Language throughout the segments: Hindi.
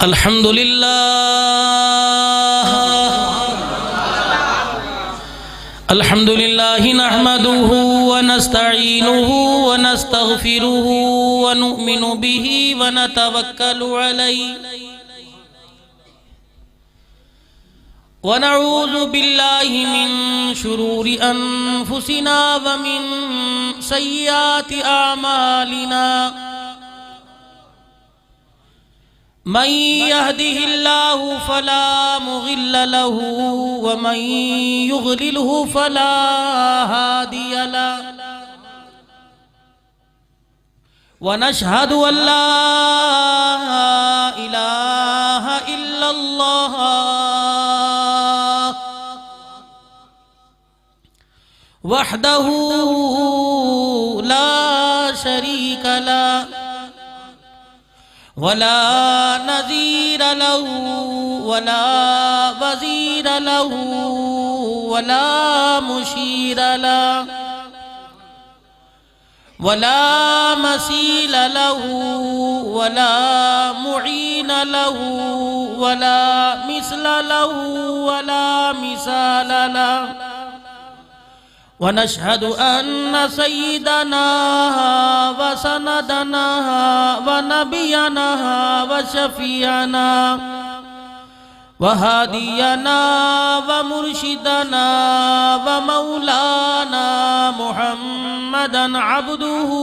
अल्हम्दुलिल्लाह नहमदुहु व नस्तईनुहु व नस्तगफिरुहु व नुमिनु बिही व नतवक्कलु अलैहि व नऊज़ु बिल्लाहि मिन शुरूरि अनफुसिना व मिन सय्यिआति अमालिना मन यहदिहिल्लाहु फला मुज़िल्ल लहु व मन युज़लिलहु फला हादिय लहु व नशहदु अल्ला इलाहा इल्लल्लाह वहदहु ला शरीक लहु वला नज़ीर लहु वला वज़ीर लहु वला मुशीर लहु वला मसील लहु वला मुईन लहु वला मिस्ल लहु वला मिसाल लहु वनशहदु अन्न सय्यदना व सनदना व नबियना व शफीअना व हादियना व मुर्शिदना व मौलाना मुहम्मदन अब्दुहु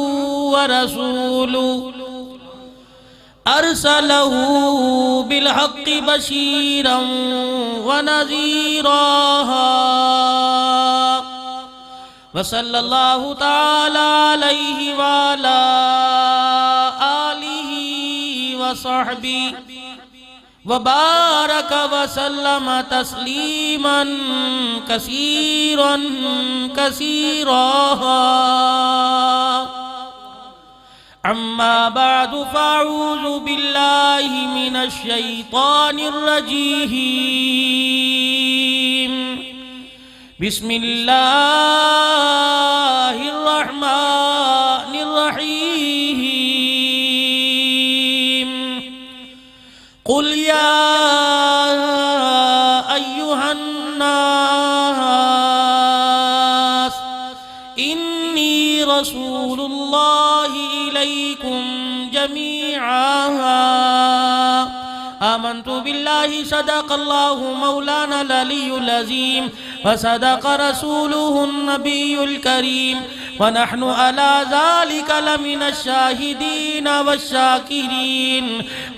व रसूलुहु अरसलहु बिलहक्कि बशीरन व नज़ीरा वसल्लल्लाहु ताला अलैहि वाला आलिहि वसहबिहि वबारक वसल्लम तस्लीमन कसीरन कसीरा अम्मा बअदु फ़अऊज़ु बिल्लाहि मिनश शैतानिर रजीम बिस्मिल्लाहिर्रहमानिर्रहीम कुल या अय्युहन्नास इन्नी रसूलुल्लाहि इलैकुम जमीअन आमन्तु बिल्लाहि सदक़ल्लाहु मौलाना अल-अलियुल अज़ीम व सदक़ रसूलुहुन नबियुल करीम व नहनु अला ज़ालिका लमिनश शाहिदीन वश्शाकिरीन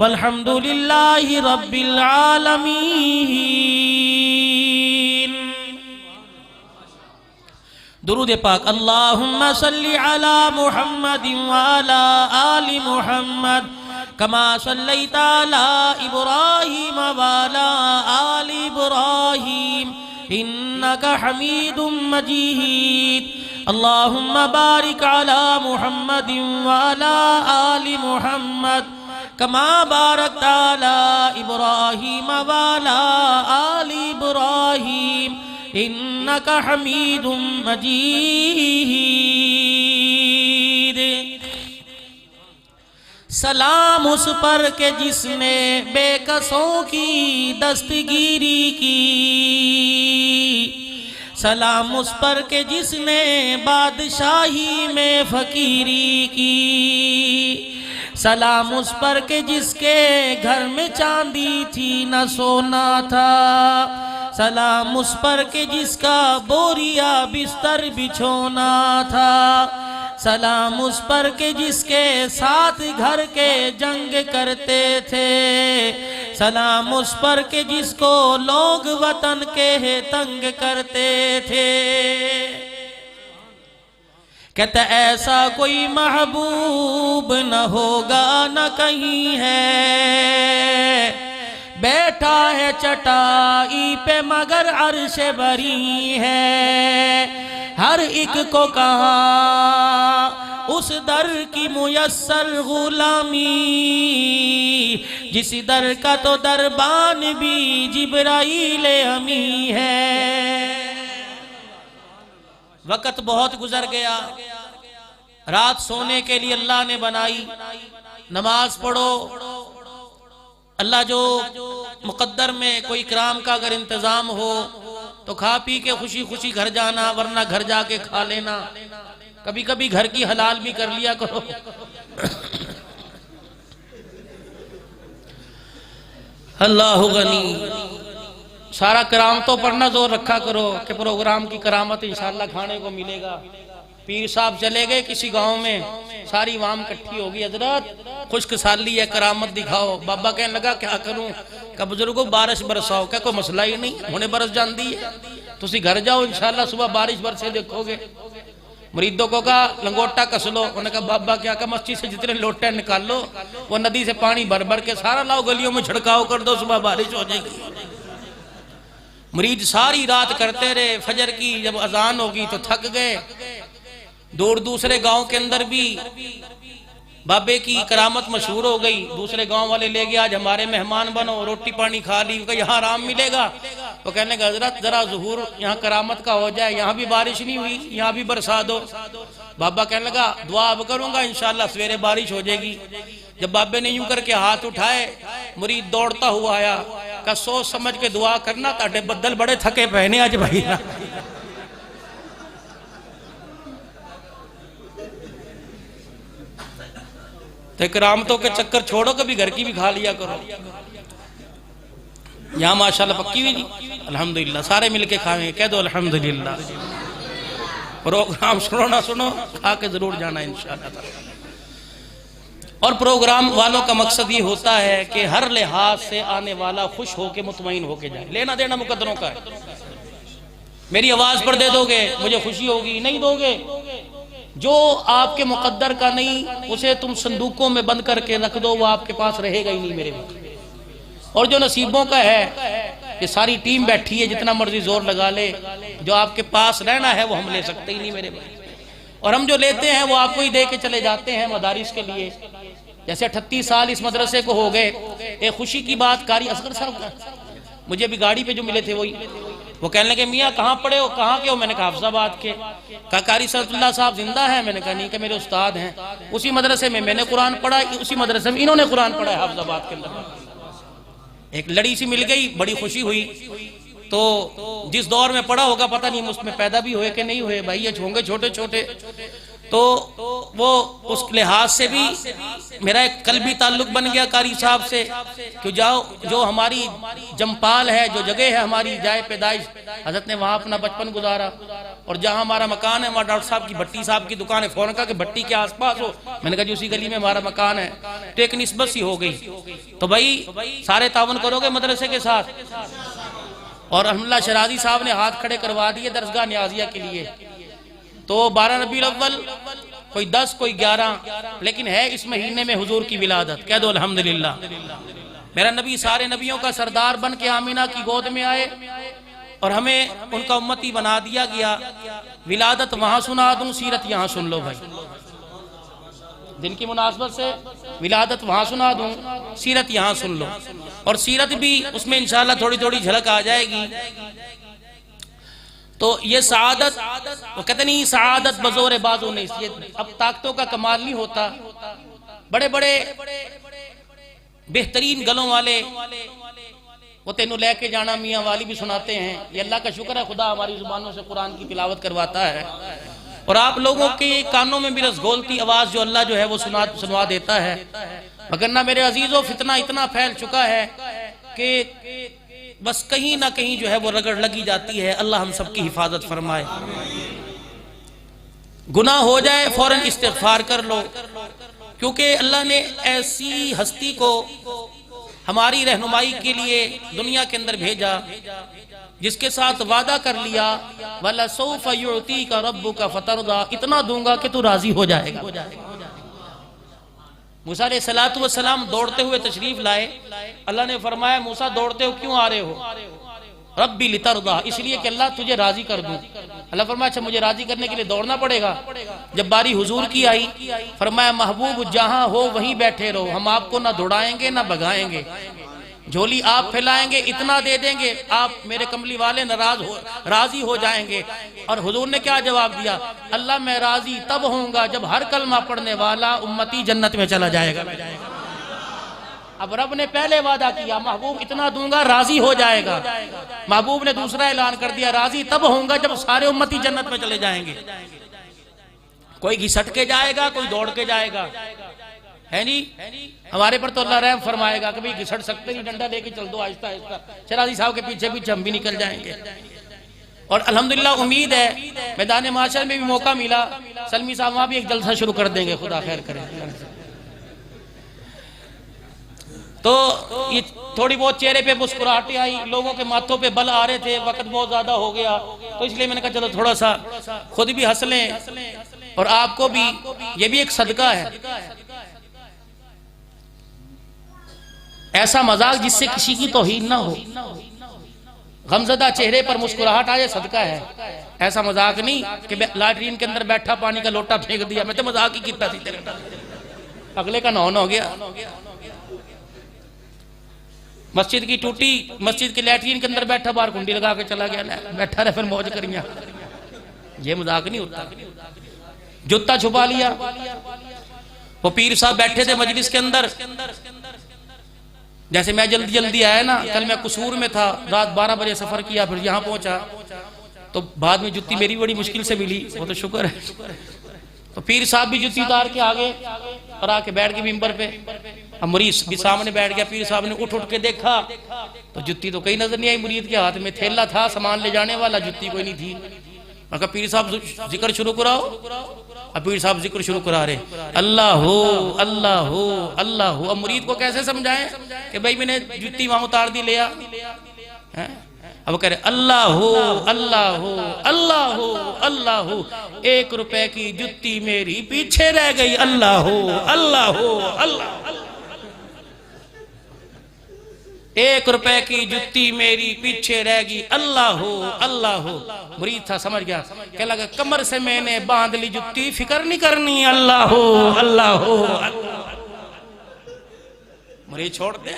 वल्हम्दुलिल्लाहि रब्बिल आलमीन। दुरूद पाक अल्लाहुम्मा सल्लि अला मुहम्मदिन व अला आलि मुहम्मद कमा सल्लैता अला इब्राहीम व अला आलि इब्राहीम इन्नका हमीदुम मजीद। अल्लाहुम्मा बारिक अला मुहम्मदिन व अला आलि मुहम्मद कमा बारकता अला इब्राहीम व अला आलि इब्राहीम इन्नका हमीदुम मजीद। सलाम उस पर के जिसने बेकसों की दस्तगीरी की, सलाम उस पर के जिसने बादशाही में फकीरी की, सलाम उस पर के जिसके घर में चांदी थी न सोना था, सलाम उस पर के जिसका बोरिया बिस्तर बिछोना था, सलाम उस पर के जिसके साथ घर के जंग करते थे, सलाम उस पर के जिसको लोग वतन के तंग करते थे। कहता ऐसा कोई महबूब न होगा न कहीं है, बैठा है चटाई पे मगर अर्श बरी है, हर एक को कहा उस दर की मुयस्सर गुलामी, जिस दर का तो दरबान भी जिब्राईल अमी है। वक़्त बहुत गुजर गया, रात सोने के लिए अल्लाह ने बनाई, नमाज पढ़ो, अल्लाह जो मुकद्दर में कोई इकराम का अगर इंतजाम हो तो खा पी के खुशी खुशी घर जाना, वरना घर जाके खा लेना। कभी कभी घर की हलाल भी कर लिया करो। अल्लाह गनी। सारा करामतों पर ना जोर रखा करो कि प्रोग्राम की करामत इंशाअल्लाह खाने को मिलेगा। पीर साहब चले गए किसी गांव में, सारी वाम इकट्ठी होगी, हजरत खुशखसाली है, करामत दिखाओ। बाबा कहने लगा क्या करूं? क्या बुजुर्गो बारिश बरसाओ। क्या कोई मसला ही नहीं, हुणे बरस जाती है, तुसी घर जाओ इंशाअल्लाह सुबह बारिश बरसे देखोगे। मुरीदों को कहा लंगोटा कस लो। उन्होंने कहा बाबा क्या? का मस्जिद से जितने लोटे निकाल लो, वो नदी से पानी भर भर के सारा लाओ, गलियों में छिड़काव कर दो, सुबह बारिश हो जाएगी। मुरीद सारी रात करते रहे। फजर की जब अजान होगी तो थक गए। दूर दूसरे गांव के अंदर भी बाबे की करामत मशहूर हो गई। दूसरे गांव वाले ले गए, आज हमारे मेहमान बनो, रोटी पानी खा ली, यहाँ आराम मिलेगा। तो कहने का हजरत जरा ज़ुहूर यहाँ करामत का हो जाए, यहाँ भी बारिश नहीं हुई, यहाँ भी बरसा दो। बाबा कहने लगा दुआ अब करूंगा, इंशाल्लाह सवेरे बारिश हो जाएगी। जब बाबे ने यूं करके हाथ उठाए, मुरीद दौड़ता हुआ आया, का सोच समझ के दुआ करना, ताटे बदल बड़े थके पहने आज भाई। तो करामतों के चक्कर छोड़ो, कभी घर की भी खा लिया करो। यहाँ माशाल्लाह पक्की हुई नहीं, अल्हम्दुलिल्लाह सारे मिलके खाएंगे, कह दो अल्हम्दुलिल्लाह। प्रोग्राम सुनो ना सुनो, खा के जरूर जाना इंशाअल्लाह। और प्रोग्राम वालों का मकसद ये होता है कि हर लिहाज से आने वाला खुश होके मुतमईन होके जाए। लेना देना मुकद्दरों का है। मेरी आवाज पर दे दोगे मुझे खुशी होगी, नहीं दोगे जो आपके मुकद्दर का नहीं उसे तुम संदूकों में बंद करके रख दो, वो आपके पास रहेगा ही नहीं मेरे भाई। और जो नसीबों का है, ये सारी टीम बैठी है, जितना मर्जी जोर लगा ले, जो आपके पास रहना है वो हम ले सकते ही नहीं मेरे भाई। और हम जो लेते हैं वो आपको ही दे के चले जाते हैं मदारिस के लिए। जैसे 38 साल इस मदरसे को हो गए। एक खुशी की बात कारी असगर साहब मुझे अभी गाड़ी पे जो मिले थे वही, वो कहने लगे मियाँ कहाँ पढ़े हो, कहाँ के हो? मैंने कहा हाफिजाबाद के। कहा कारी सदुल्लाह साहब जिंदा है? मैंने कहा नहीं, कि मेरे उस्ताद हैं। उसी मदरसे में मैंने कुरान पढ़ा, उसी मदरसे में इन्होंने कुरान पढ़ा है हाफिजाबाद के अंदर। एक लड़ी सी मिल गई, बड़ी खुशी हुई। तो जिस दौर में पढ़ा होगा पता नहीं उसमें पैदा भी हुए कि नहीं हुए भाई, ये होंगे छोटे छोटे। तो वो उस लिहाज से भी मेरा एक कल्बी ताल्लुक बन गया कारी साहब से कि जो हमारी जमपाल है, जो जगह है हमारी जाए पैदाइश, हजरत ने वहाँ अपना बचपन गुजारा। और जहाँ हमारा मकान है वहाँ डॉक्टर साहब की भट्टी साहब की दुकान है। फौरन कहा कि भट्टी के आसपास हो? मैंने कहा जी उसी गली में हमारा मकान है। तो एक निस्बत सी हो गई। तो भाई सारे तावन करोगे मदरसे के साथ। और अल्हम्दुलिल्लाह शराजी साहब ने हाथ खड़े करवा दिए दरसगाह न्याजिया के लिए। तो 12 रबीउल अव्वल, कोई 10 कोई 11, लेकिन है इस महीने में हुजूर की विलादत। कह दो अल्हम्दुलिल्लाह। मेरा नबी सारे नबियों का सरदार बन के आमीना की गोद में आए और हमें उनका उम्मती बना दिया गया। विलादत वहां सुना दूं, सीरत यहाँ सुन लो भाई। दिन की मुनासबत से विलादत वहां सुना दूं, सीरत यहाँ सुन लो। और सीरत भी उसमें इंशाअल्लाह थोड़ी थोड़ी झलक आ जाएगी। तो ये सआदत, वो कहते नहीं सआदत बजोरे बाजू नहीं, ये अब ताकतों का कमाल नहीं होता। बड़े बड़े बेहतरीन गलों वाले वो तेनू लेके जाना मियाँ वाली भी सुनाते हैं। ये अल्लाह का शुक्र है, खुदा हमारी जुबानों से कुरान की तिलावत करवाता है। और आप लोगों के कानों में भी रसगोलती आवाज जो अल्लाह जो है वो सुनवा देता है। मगर ना मेरे अजीजों, फितना इतना फैल चुका है कि बस कहीं ना कहीं जो है वो रगड़ लगी जाती है। अल्लाह हम सबकी हिफाजत फरमाए। गुनाह हो जाए फौरन इस्तिग़फार कर लो, क्योंकि अल्लाह ने ऐसी हस्ती को हमारी रहनुमाई के लिए दुनिया के अंदर भेजा जिसके साथ वादा कर लिया, वला सौफ़ युअतीका रब्बुका फतरदा, इतना दूंगा कि तू राजी हो जाएगा। मूसा अलैहिस्सलातु वस्सलाम दौड़ते हुए तशरीफ लाए। अल्लाह ने फरमाया मूसा दौड़ते हो क्यों आ रहे हो? रब्बी लितरदा, इसलिए कि अल्लाह तुझे राजी कर दूं। अल्लाह फरमाया अच्छा मुझे राजी करने के लिए दौड़ना पड़ेगा। जब बारी हुजूर की आई, फरमाया महबूब जहां हो वहीं बैठे रहो, हम आपको ना दौड़ाएंगे ना भगाएंगे। झोली आप फैलाएंगे, इतना दे देंगे, आप मेरे कमली वाले राजी हो जाएंगे। और हुजूर ने क्या जवाब दिया? अल्लाह मैं राजी तब होऊंगा जब हर कलमा पढ़ने वाला उम्मती जन्नत में चला जाएगा। अब रब ने पहले वादा किया महबूब इतना दूंगा, राजी हो जाएगा। महबूब ने दूसरा ऐलान कर दिया, राजी तब होऊंगा जब सारे उम्मती जन्नत में चले जाएंगे। कोई घिसट के जाएगा, कोई दौड़ के जाएगा, है नहीं। हमारे पर तो अल्लाह रहम फरमाएगा कि भाई घिसट सकते नहीं, डंडा लेके चल दो आहिस्ता आहिस्ता, शराजी साहब के पीछे पीछे हम भी निकल जाएंगे। और अल्हम्दुलिल्लाह उम्मीद है मैदान माशर में भी मौका मिला, सलमी साहब वहां भी एक जलसा शुरू कर देंगे, खुदा खैर करे। तो ये थोड़ी बहुत चेहरे पे मुस्कुराहटें आई, लोगों के माथों पे बल आ रहे थे, वक्त बहुत ज्यादा हो गया, तो इसलिए मैंने कहा चलो थोड़ा सा खुद भी हंस लें और आपको भी, ये भी एक सदका है। ऐसा मजाक जिससे किसी की तौहीन ना हो, गमज़दा चेहरे पर मुस्कुराहट आए, सदका है। ऐसा मजाक नहीं कि लैट्रीन के अंदर बैठा पानी का लोटा फेंक दिया, मैं तो मजाक ही किया थी तेरे, अगले का नौन हो गया। मस्जिद की टूटी, मस्जिद के लैट्रीन के अंदर बैठा, बाहर कुंडी लगा के चला गया, बैठा रहे फिर मौज करिया, ये मजाक नहीं होता। जूता छुपा लिया, वो पीर साहब बैठे थे मजलिस के अंदर, जैसे मैं जल्दी जल्दी आया ना, कल मैं कसूर में था, रात 12 बजे सफर किया, फिर यहाँ पहुंचा, तो बाद में जुत्ती मेरी बड़ी मुश्किल से मिली, वो तो शुक्र है। तो पीर साहब भी जुत्ती उतार के आ गए और आके बैठ गए मिंबर पे। अब मुरीद भी सामने बैठ गया, पीर साहब ने उठ उठ के देखा तो जुत्ती तो कहीं नजर नहीं आई, मुरीद के हाथ में थैला था सामान ले जाने वाला, जुत्ती कोई नहीं थी। मैं कहा पीर साहब जिक्र शुरू कराओ। अब पीर साहब जिक्र शुरू करा रहे, अल्लाह हो अल्लाह हो अल्लाह हो। अब मुरीद को कैसे समझाएं कि भाई मैंने जुत्ती वहां उतार दी, ले आ। अब कह रहे अल्लाह हो अल्लाह हो अल्लाह हो अल्लाह हो, 1 रुपए की जुत्ती मेरी पीछे रह गई, अल्लाह हो अल्लाह हो अल्लाह। 1 रुपए की जुत्ती मेरी पीछे रह गई, अल्लाह हो अल्लाह हो। मुरीद था, समझ गया, कह लगा कमर से मैंने बांध ली जुत्ती, फिक्र नहीं करनी, अल्लाह हो अल्लाह हो। मुरीद छोड़ दे।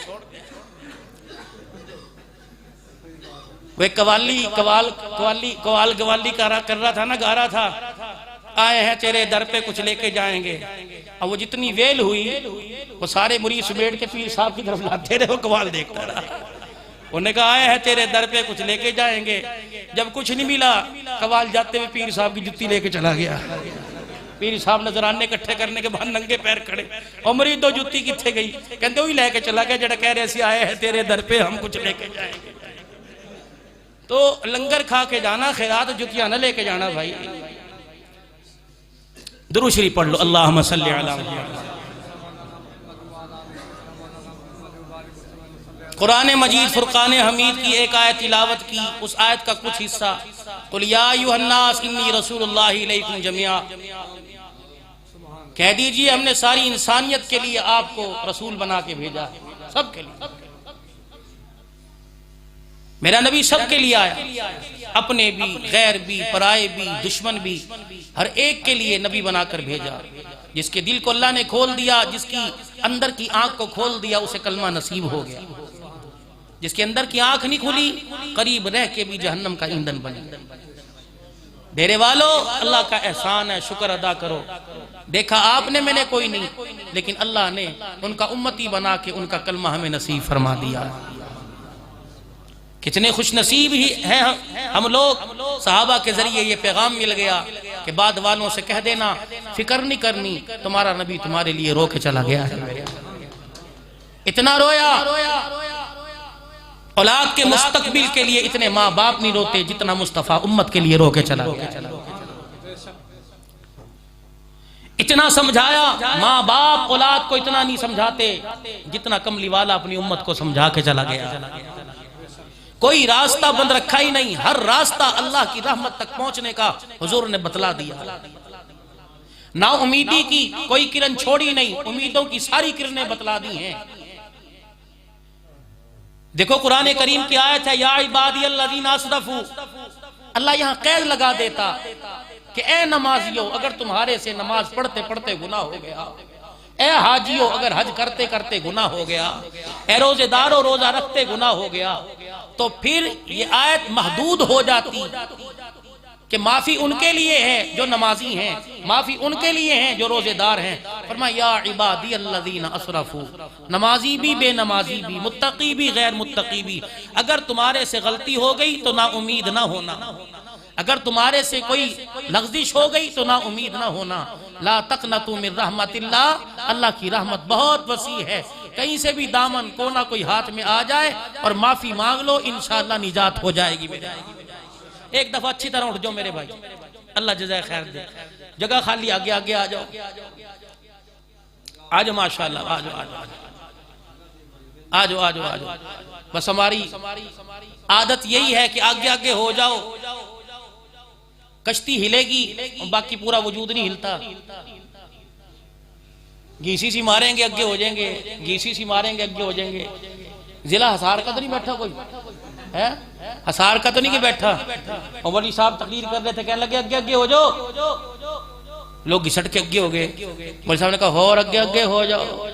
वे कवाली कर रहा था ना, गा रहा था, आए हैं तेरे दर पे कुछ लेके जाएंगे। अब वो जितनी वेल हुई, वो सारे मुरीद सुमेट के पीर साहब की तरफ लाते रहे, वो कवाल देखता रहा। उन्होंने कहा आए हैं तेरे दर पे कुछ लेके जाएंगे। जब कुछ नहीं मिला, कवाल जाते हुए पीर साहब की जुत्ती लेके चला गया। पीर साहब नजराने इकट्ठे करने के बाद नंगे पैर खड़े, और मुरीद दो जुत्ती किथे गई, कहते वही लेके चला गया जरा कह रहे सी आए हैं तेरे दर पे हम कुछ लेके जाएंगे। तो लंगर खा के जाना, खैरात जुतियां न लेके जाना भाई। दुरूद शरीफ पढ़ लो, अल्लाहुम्मा सल्ली अला मुहम्मद। कुरान मजीद फुरकान हमीद की एक आयत तिलावत की, उस आयत का कुछ हिस्सा, कुल या अय्युहन्नास इन्नी रसूलुल्लाहि इलैकुम जमीआ, कह दीजिए हमने सारी इंसानियत के लिए आपको रसूल बना के भेजा है, सबके लिए। मेरा नबी सबके लिए आया, अपने भी, गैर भी, पराए भी, दुश्मन भी, हर एक के लिए नबी बनाकर भेजा। जिसके दिल को अल्लाह ने खोल दिया, जिसकी अंदर की आंख को खोल दिया, उसे कलमा नसीब हो गया। जिसके अंदर की आंख नहीं खुली, करीब रह के भी जहन्नम का ईंधन बने। डेरे वालों, अल्लाह का एहसान है, शुक्र अदा करो। देखा आपने, मैंने कोई नहीं, लेकिन अल्लाह ने उनका उम्मती बना के उनका कलमा हमें नसीब फरमा दिया। कितने खुश नसीब ही हैं हम लोग, सहाबा के जरिए ये पैगाम मिल गया कि बाद वालों से कह देना फिक्र नहीं करनी, तुम्हारा नबी तुम्हारे लिए रो के चला गया है। इतना रोया, औलाद के मुस्तकबिल के लिए इतने माँ बाप नहीं रोते जितना मुस्तफा उम्मत के लिए रो के चला गया। इतना समझाया, माँ बाप औलाद को इतना नहीं समझाते जितना कमली वाला अपनी उम्मत को समझा के चला गया। कोई रास्ता बंद रखा ही नहीं, हर रास्ता अल्लाह की रहमत तक पहुंचने का हुजूर ने बतला दिया। ना उम्मीदी की कोई किरण छोड़ी नहीं, उम्मीदों की सारी किरणें बतला दी हैं। देखो कुरान करीम की आयत है, या इबादियल्लज़ीना अस्रफू, अल्लाह यहां कैद लगा देता कि ए नमाजियों, अगर तुम्हारे से नमाज पढ़ते पढ़ते गुनाह हो गया, ए हाजियों अगर हज करते करते गुनाह हो गया, ए रोजेदारों रोजा रखते गुनाह हो गया, तो फिर ये आयत महदूद हो जाती कि माफ़ी उनके लिए है जो नमाजी हैं, माफ़ी उनके लिए हैं जो रोज़ेदार हैं। फरमाया या इबादी अल्लज़ीना असरफू, नमाजी भी बेनमाजी भी, मुत्तकी भी गैर मुत्तकी भी, अगर तुम्हारे से गलती हो गई तो ना उम्मीद ना होना, अगर तुम्हारे से कोई लग़ज़िश हो गई तो ना उम्मीद ना होना। ला तक़नतू मिन रहमतिल्लाह, अल्लाह की रहमत बहुत वसी है, कहीं से भी दामन को ना कोई हाथ में आ जाए और माफ़ी मांग लो, इंशाअल्लाह निजात हो जाएगी। एक दफा अच्छी तरह उठ जाओ मेरे भाई, अल्लाह जज़ाए खैर दे। जगह खाली, आगे आगे आ जाओ, आ जाओ माशाअल्लाह, आ जाओ आ जाओ आ जाओ आ जाओ आ जाओ। बस हमारी आदत यही है कि आगे आगे हो जाओ, कश्ती हिलेगी बाकी पूरा वजूद नहीं हिलता। घीसी सी मारेंगे आगे हो जाएंगे, घीसी सी मारेंगे आगे हो जाएंगे। जिला हसार का तो नहीं बैठा कोई है, हसार का तो नहीं कि बैठा। और वली साहब तकरीर कर रहे थे, कहने लगे आगे आगे हो जाओ, लोग घिसट के आगे हो गए। वली साहब ने कहा और आगे आगे हो जाओ,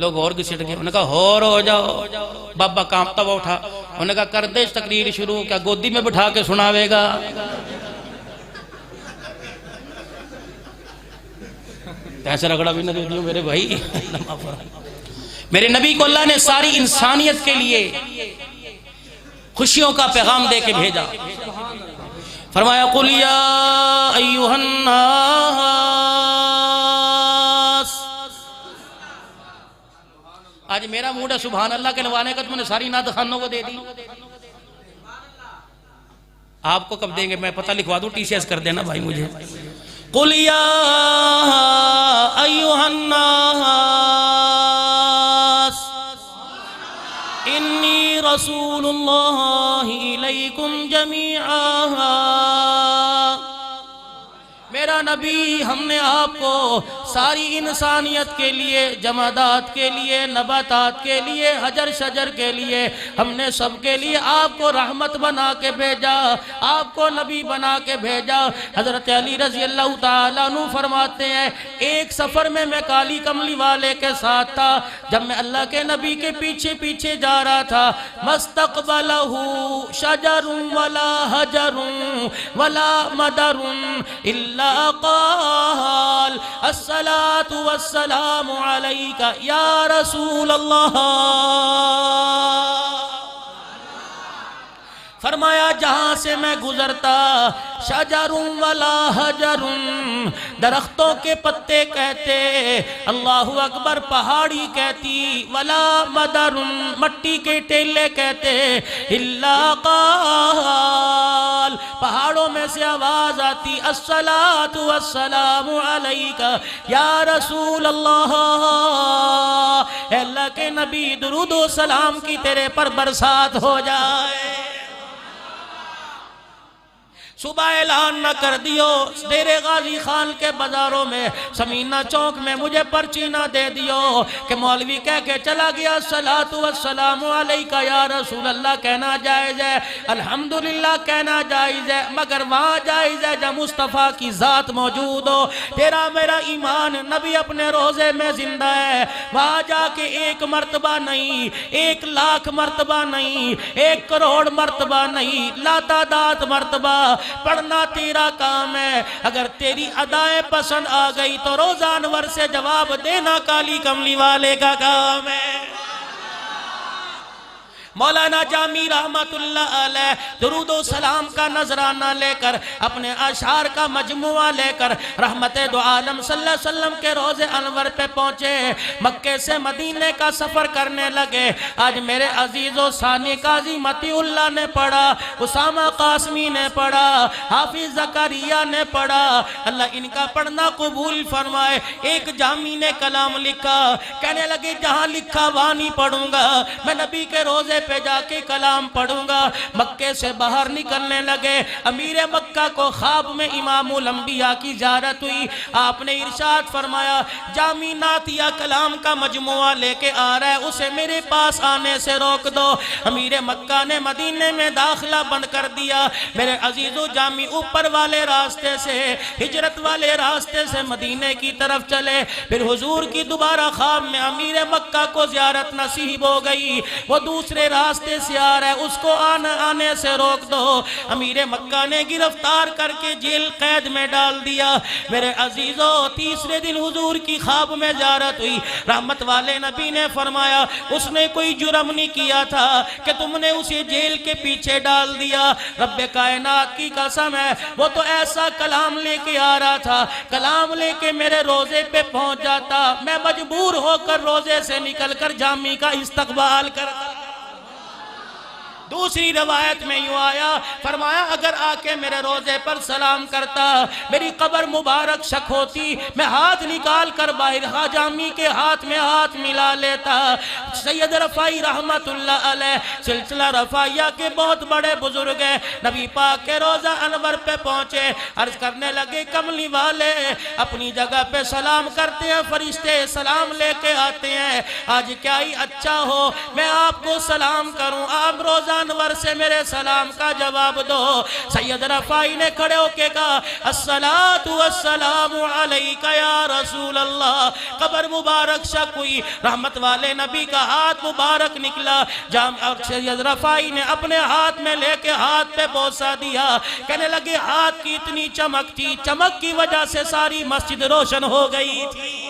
लोग और घिसट गए। उन्होंने कहा और हो जाओ। बाबा कांपता हुआ उठा, उन्होंने कहा कर दे तकरीर शुरू, क्या गोदी में बिठा के सुनावेगा। ऐसा रगड़ा भी ना दे दियो मेरे भाई। मेरे नबी को अल्लाह ने सारी इंसानियत के लिए खुशियों का पैगाम दे के भेजा। फरमाया कुल या अय्युहन नास, आज मेरा मूड है सुभान अल्लाह के नवाने का, तुमने सारी नात खानों को दे दी। आपको कब देंगे, मैं पता लिखवा दूं, TCS कर देना भाई मुझे। कुल या अय्युहन नास इन्नी रसूलुल्लाहि इलैकुम जमीआ, मेरा नबी हमने आपको सारी इंसानियत के लिए, जमादात के लिए, नबातात के लिए, हजर शजर के लिए, हमने सबके लिए आपको रहमत बना के भेजा, आपको नबी बना के भेजा। हजरत अली रजी अल्लाह ताला अन्हु फरमाते हैं, एक सफ़र में मैं काली कमली वाले के साथ था, जब मैं अल्लाह के नबी के पीछे पीछे जा रहा था, मस्तक़बलहु शजरुन वला हजरुन वला मदरुन इल्ला क़ाल अस्सलातु वस्सलामु अलैका या रसूल अल्लाह। फरमाया जहाँ से मैं गुजरता, शजरुन वला हजरुन, दरख्तों के पत्ते कहते, अल्लाहु अकबर पहाड़ी कहती, वला मदरुन, मट्टी के टेले कहते, इल्ला क़ाल, पहाड़ों में से आवाज आती, अस्सलातु वस्सलामु अलैका या रसूल अल्लाह, अल्लाह के नबी दुरूद व सलाम की तेरे पर बरसात हो जाए। सुबह ऐलान न कर दियो, डेरे गाजी खान के बाजारों में, समीना चौक में मुझे पर्ची ना दे दियो कि मौलवी कह के चला गया सलातु वस्सलामु अलैका या रसूल अल्लाह कहना जायज़ है, अल्हम्दुलिल्लाह कहना जायज़ है, मगर वहाँ जायज़ है जब मुस्तफ़ा की ज़ात मौजूद हो। तेरा मेरा ईमान नबी अपने रोज़े में जिंदा है, वहाँ जाके एक मर्तबा नहीं, 1 लाख मर्तबा नहीं, 1 करोड़ मर्तबा नहीं, लातादात मर्तबा पढ़ना तेरा काम है। अगर तेरी अदाएं पसंद आ गई तो रोज़ा अनवर से जवाब देना काली कमली वाले का काम है। मौलाना जामी रहमतुल्लाह अलैह दुरूद व सलाम का नजराना लेकर, अपने अशार का मजमुआ लेकर रहमत दो आलम सल्लल्लाहु अलैहि वसल्लम के रोज़े अनवर पे पहुँचे, मक्के से मदीने का सफ़र करने लगे। आज मेरे अजीज़ो सानी काजी मतीउल्लाह ने पढ़ा, उसामा कासमी ने पढ़ा, हाफिज ज़करिया ने पढ़ा, अल्लाह इनका पढ़ना कबूल फरमाए। एक जामी ने कलाम लिखा, कहने लगे जहाँ लिखा वहाँ नहीं पढ़ूंगा, मैं नबी के रोज़े पे जाके कलाम पढ़ूंगा। मक्के से बाहर निकलने लगे, अमीर मक्का को ख्वाब में इमामुल अंबिया की ज़ियारत हुई। आपने इरशाद फरमाया, जामी नातिया कलाम का मजमुआ लेके आ रहा है, उसे मेरे पास आने से रोक दो। अमीर मक्का ने मदीने में दाखिला बंद कर दिया। मेरे अजीजों, जामी ऊपर वाले रास्ते से, हिजरत वाले रास्ते से मदीने की तरफ चले। फिर हुजूर की दोबारा ख्वाब में अमीर मक्का को ज़ियारत नसीब हो गई। वो दूसरे रास्ते से आ रहा है, उसको आने से रोक दो। अमीर मक्का ने गिरफ्तार गिरफ्तार करके जेल कैद में डाल दिया। मेरे अजीजों, तीसरे दिन हुजूर की ख्वाब में ज़ियारत हुई। रहमत वाले नबी ने फरमाया उसने कोई जुर्म नहीं किया था कि तुमने उसे जेल के पीछे डाल दिया। रब्बे कायनात की कसम है, वो तो ऐसा कलाम लेके आ रहा था, कलाम लेके मेरे रोजे पे पहुंच जाता, मैं मजबूर होकर रोजे से निकलकर जामी का इस्तकबाल करता। दूसरी रवायत में यूं आया, फरमाया अगर आके मेरे रोजे पर सलाम करता, मेरी कब्र मुबारक शक होती, मैं हाथ निकाल कर बाहर जामी के हाथ में हाथ मिला लेता। सैयद रफ़ाई रहमतुल्लाह अलैह सिलसिला रफ़ाइया के बहुत बड़े बुजुर्ग हैं, नबी पाक के रोजा अनवर पे पहुंचे, अर्ज करने लगे कमली वाले अपनी जगह पे सलाम करते हैं, फरिश्ते सलाम लेके आते हैं, आज क्या ही अच्छा हो मैं आपको सलाम करूं, आप रोजा अनवर से मेरे सलाम का जवाब दो। सैयद रफ़ाई ने खड़े होके कहा अस्सलातु वस्सलामु अलैका या रसूल अल्लाह। कब्र मुबारक शक हुई, रहमत वाले नबी का हाथ मुबारक निकला, सैयद रफ़ाई ने अपने हाथ में लेके हाथ पे बोसा दिया, कहने लगे हाथ की इतनी चमक थी, चमक की वजह से सारी मस्जिद रोशन हो गई थी।